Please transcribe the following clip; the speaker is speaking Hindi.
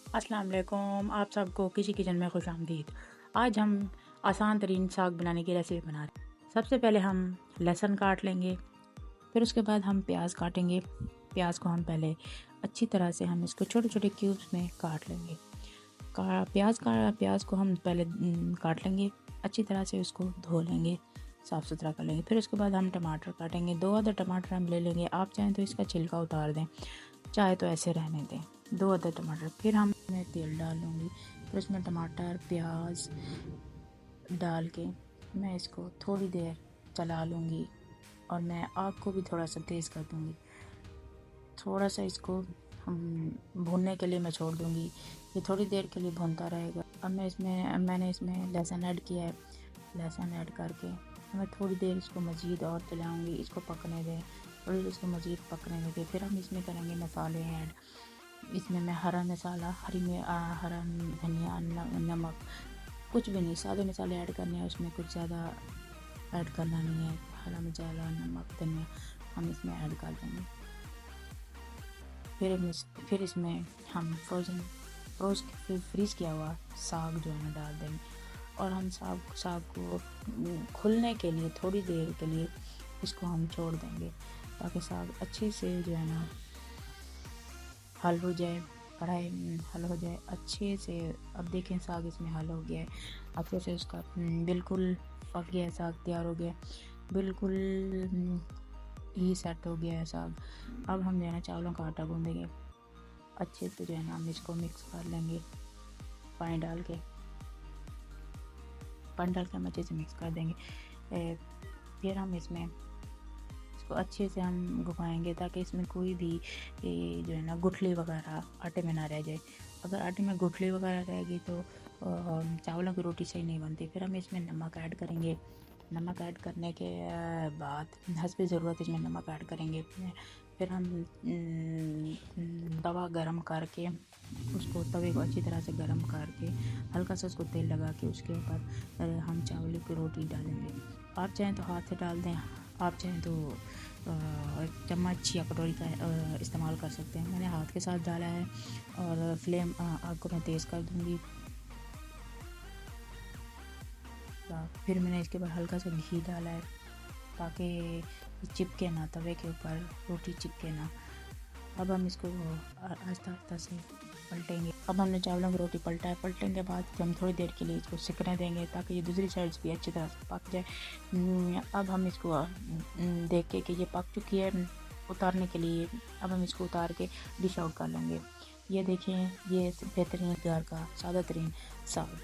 अस्सलाम वालेकुम, आप सबको किसी किचन में खुश आमदीद। आज हम आसान तरीन साग बनाने की रेसिपी बना रहे हैं। सबसे पहले हम लहसुन काट लेंगे, फिर उसके बाद हम प्याज काटेंगे। प्याज को हम पहले अच्छी तरह से हम इसको छोटे छोटे क्यूब्स में काट लेंगे। प्याज को हम पहले काट लेंगे, अच्छी तरह से उसको धो लेंगे, साफ़ सुथरा कर लेंगे। फिर उसके बाद हम टमाटर काटेंगे, 2 अदर टमाटर हम ले लेंगे। आप चाहें तो इसका छिलका उतार दें, चाहे तो ऐसे रहने दें। 2 अदर टमाटर। फिर हम इसमें तेल डाल लूँगी, फिर उसमें टमाटर प्याज डाल के मैं इसको थोड़ी देर चला लूँगी और मैं आग को भी थोड़ा सा तेज़ कर दूँगी। थोड़ा सा इसको हम भूनने के लिए मैं छोड़ दूँगी, ये थोड़ी देर के लिए भूनता रहेगा। अब मैंने इसमें लहसुन ऐड किया है। लहसुन ऐड करके मैं थोड़ी देर इसको मज़ीद और चलाऊँगी, इसको पकने दें, थोड़ी देर इसको मज़ीद पकने दें। फिर हम इसमें करेंगे मसाले ऐड। इसमें मैं हरा मसाला, हरा धनिया, नमक, कुछ भी नहीं, सादे मसाले ऐड करने हैं, उसमें कुछ ज़्यादा ऐड करना नहीं है। हरा मसाला, नमक, धनिया हम इसमें ऐड कर देंगे। फिर इसमें हम फ्रीज़ किया हुआ साग जो है ना डाल देंगे और हम साग को खुलने के लिए थोड़ी देर के लिए इसको हम छोड़ देंगे ताकि साग अच्छे से जो है ना हल हो जाए, कढ़ाई हल हो जाए अच्छे से। अब देखें साग इसमें हल हो गया है अच्छे से, उसका बिल्कुल पक गया है, साग तैयार हो गया, बिल्कुल ही सेट हो गया है साग। अब हम जो है ना चावलों का आटा गूँधेंगे अच्छे से, जो है ना हम इसको मिक्स कर लेंगे पानी डाल के हम अच्छे से मिक्स कर देंगे। फिर हम इसमें इसको अच्छे से हम घुमाएंगे ताकि इसमें कोई भी जो है ना गुठली वगैरह आटे में ना रह जाए। अगर आटे में गुठली वगैरह रहेगी तो चावलों की रोटी सही नहीं बनती। फिर हम इसमें नमक ऐड करेंगे। नमक ऐड करने के बाद हस्बे ज़रूरत इसमें नमक ऐड करेंगे। फिर हम तवा गरम करके उसको तवे को अच्छी तरह से गरम करके हल्का सा उसको तेल लगा के उसके ऊपर हम चावल की रोटी डालेंगे। आप चाहें तो हाथ से डाल दें, आप चाहें तो चम्मच या कटोरी का इस्तेमाल कर सकते हैं। मैंने हाथ के साथ डाला है और फ्लेम आग को मैं तेज़ कर दूँगी। फिर मैंने इसके ऊपर हल्का सा घी डाला है ताकि चिपके ना, तवे के ऊपर रोटी चिपके ना। अब हम इसको आहिस्ता आहिस्ता से पलटेंगे। अब हमने चावलों की रोटी पलटा है, पलटने के बाद हम थोड़ी देर के लिए इसको सिकने देंगे ताकि ये दूसरी साइड भी अच्छी तरह से पक जाए। अब हम इसको देख के कि ये पक चुकी है, उतारने के लिए अब हम इसको उतार के डिश आउट कर लेंगे। ये देखें, ये बेहतरीन घर का सादा तरीन साग।